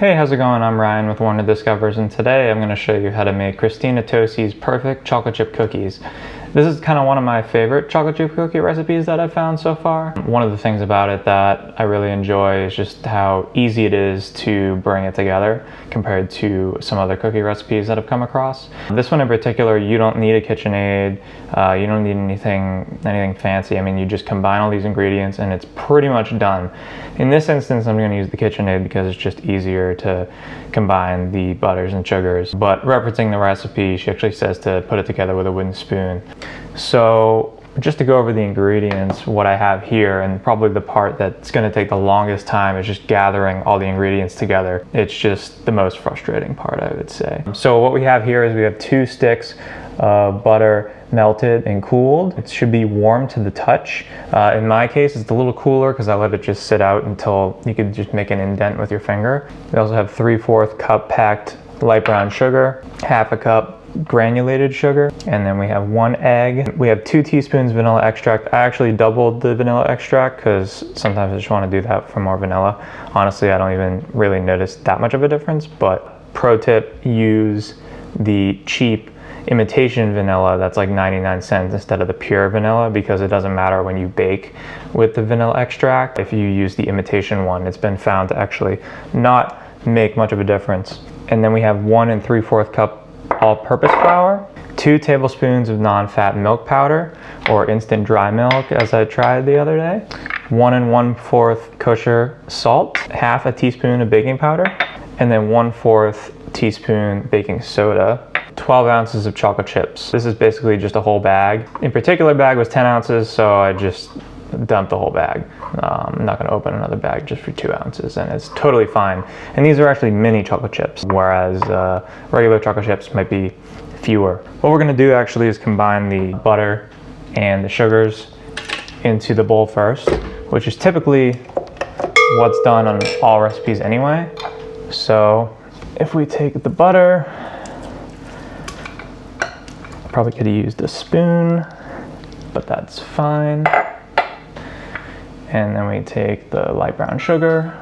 Hey, how's it going? I'm Ryan with Wonder Discovers, and today I'm going to show you how to make Christina Tosi's perfect chocolate chip cookies. This is kind of one of my favorite chocolate chip cookie recipes that I've found so far. One of the things about it that I really enjoy is just how easy it is to bring it together compared to some other cookie recipes that I've come across. This one in particular, you don't need a KitchenAid, you don't need anything fancy. I mean, you just combine all these ingredients and it's pretty much done. In this instance, I'm going to use the KitchenAid because it's just easier to combine the butters and sugars. But referencing the recipe, she actually says to put it together with a wooden spoon. So just to go over the ingredients, what I have here, and probably the part that's going to take the longest time is just gathering all the ingredients together. It's just the most frustrating part, I would say. So what we have here is we have 2 sticks of butter melted and cooled. It should be warm to the touch. In my case, it's a little cooler because I let it just sit out until you could just make an indent with your finger. We also have 3/4 cup packed light brown sugar, 1/2 cup granulated sugar, and then we have 1 egg. We have 2 teaspoons vanilla extract. I actually doubled the vanilla extract because sometimes I just want to do that for more vanilla. Honestly, I don't even really notice that much of a difference, but pro tip, use the cheap imitation vanilla that's like 99 cents instead of the pure vanilla, because it doesn't matter when you bake with the vanilla extract. If you use the imitation one, it's been found to actually not make much of a difference. And then we have 1 3/4 cup all-purpose flour, 2 tablespoons of non-fat milk powder or instant dry milk, as I tried the other day, 1 1/4 kosher salt, 1/2 teaspoon of baking powder, and then 1/4 teaspoon baking soda, 12 ounces of chocolate chips. This is basically just a whole bag. In particular bag was 10 ounces, so I just dumped the whole bag. I'm not going to open another bag just for 2 ounces, and it's totally fine. And these are actually mini chocolate chips, whereas regular chocolate chips might be fewer. What we're going to do actually is combine the butter and the sugars into the bowl first, which is typically what's done on all recipes anyway. So if we take the butter, probably could have used a spoon, but that's fine. And then we take the light brown sugar,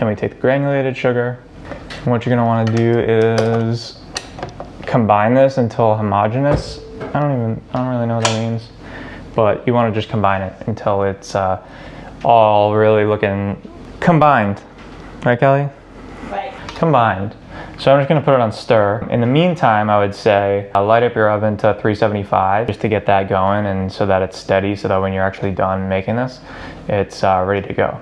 and we take the granulated sugar. And what you're going to want to do is combine this until homogeneous. I don't really know what that means, but you want to just combine it until it's all really looking combined. Right, Kelly? Right. Combined. So I'm just going to put it on stir. In the meantime, I would say light up your oven to 375 just to get that going, and so that it's steady, so that when you're actually done making this, it's ready to go.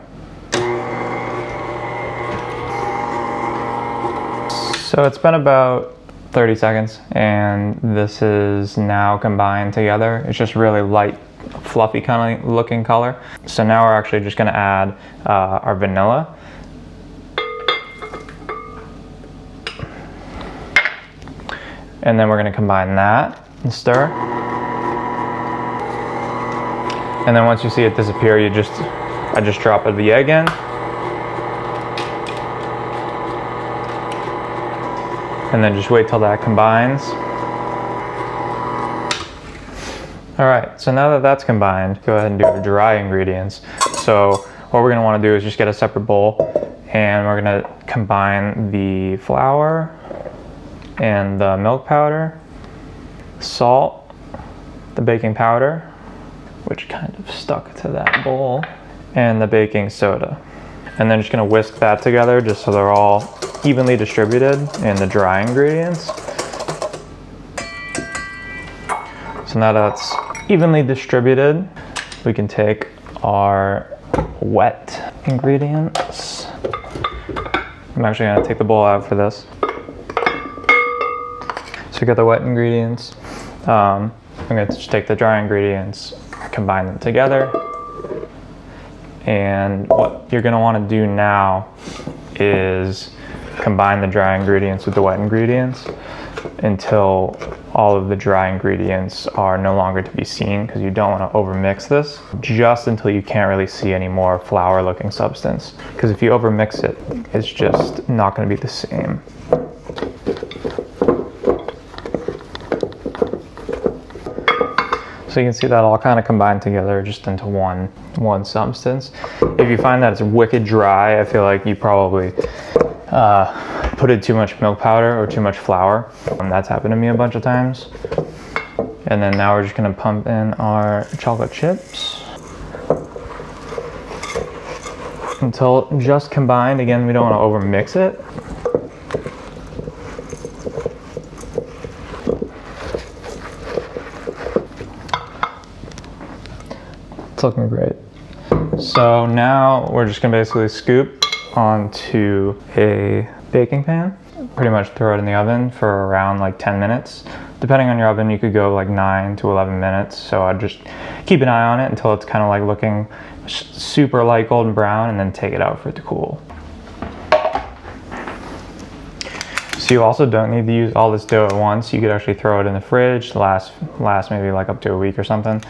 So it's been about 30 seconds, and this is now combined together. It's just really light, fluffy kind of looking color. So now we're actually just going to add our vanilla. And then we're going to combine that and stir. And then once you see it disappear, I just drop the egg in. And then just wait till that combines. All right, so now that that's combined, go ahead and do the dry ingredients. So what we're going to want to do is just get a separate bowl, and we're going to combine the flour and the milk powder, salt, the baking powder, which kind of stuck to that bowl, and the baking soda. And then just gonna whisk that together just so they're all evenly distributed in the dry ingredients. So now that's evenly distributed, we can take our wet ingredients. I'm actually gonna take the bowl out for this. So we got the wet ingredients. I'm going to just take the dry ingredients, combine them together. And what you're going to want to do now is combine the dry ingredients with the wet ingredients until all of the dry ingredients are no longer to be seen, because you don't want to overmix this, just until you can't really see any more flour looking substance. Because if you overmix it, it's just not going to be the same. So you can see that all kind of combined together just into one substance. If you find that it's wicked dry, I feel like you probably put in too much milk powder or too much flour. That's happened to me a bunch of times. And then now we're just gonna pump in our chocolate chips until just combined. Again, we don't want to over mix it. It's looking great. So now we're just gonna basically scoop onto a baking pan. Pretty much throw it in the oven for around like 10 minutes. Depending on your oven, you could go like 9 to 11 minutes. So I'd just keep an eye on it until it's kind of like looking super light golden brown, and then take it out for it to cool. So you also don't need to use all this dough at once. You could actually throw it in the fridge, last maybe like up to a week or something.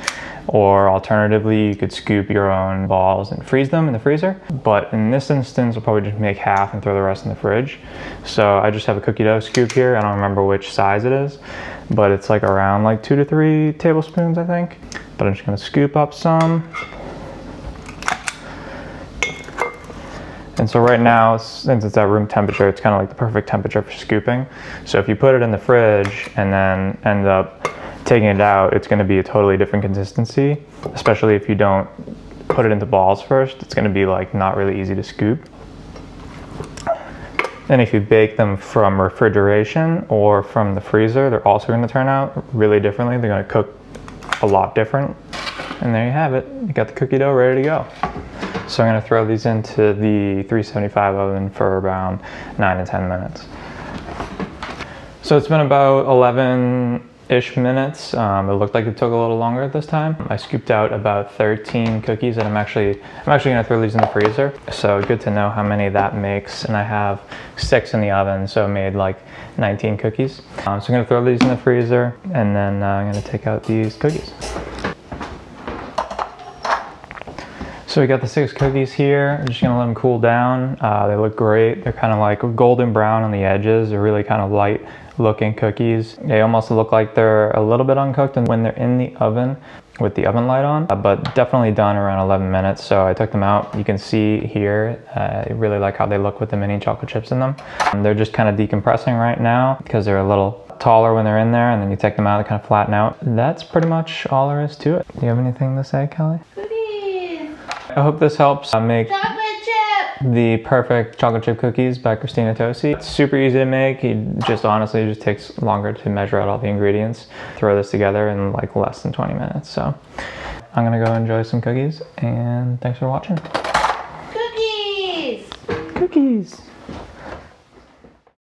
Or alternatively, you could scoop your own balls and freeze them in the freezer. But in this instance, we'll probably just make half and throw the rest in the fridge. So I just have a cookie dough scoop here. I don't remember which size it is, but it's like around like 2 to 3 tablespoons, I think. But I'm just gonna scoop up some. And so right now, since it's at room temperature, it's kind of like the perfect temperature for scooping. So if you put it in the fridge and then end up taking it out, it's going to be a totally different consistency, especially if you don't put it into balls first. It's going to be like not really easy to scoop. And if you bake them from refrigeration or from the freezer, they're also going to turn out really differently. They're going to cook a lot different. And there you have it. You got the cookie dough ready to go. So I'm going to throw these into the 375 oven for around 9 to 10 minutes. So it's been about 11-ish minutes. It looked like it took a little longer this time. I scooped out about 13 cookies, and I'm actually going to throw these in the freezer. So good to know how many that makes. And I have 6 in the oven, so I made like 19 cookies. So I'm going to throw these in the freezer, and then I'm going to take out these cookies. So we got the 6 cookies here. I'm just gonna let them cool down. They look great. They're kind of like golden brown on the edges. They're really kind of light looking cookies. They almost look like they're a little bit uncooked and when they're in the oven with the oven light on, but definitely done around 11 minutes. So I took them out. You can see here, I really like how they look with the mini chocolate chips in them. They're just kind of decompressing right now because they're a little taller when they're in there, and then you take them out, they kind of flatten out. That's pretty much all there is to it. Do you have anything to say, Kelly? I hope this helps make the perfect chocolate chip cookies by Christina Tosi. It's super easy to make. It just honestly just takes longer to measure out all the ingredients. Throw this together in like less than 20 minutes. So I'm gonna go enjoy some cookies, and thanks for watching. Cookies! Cookies!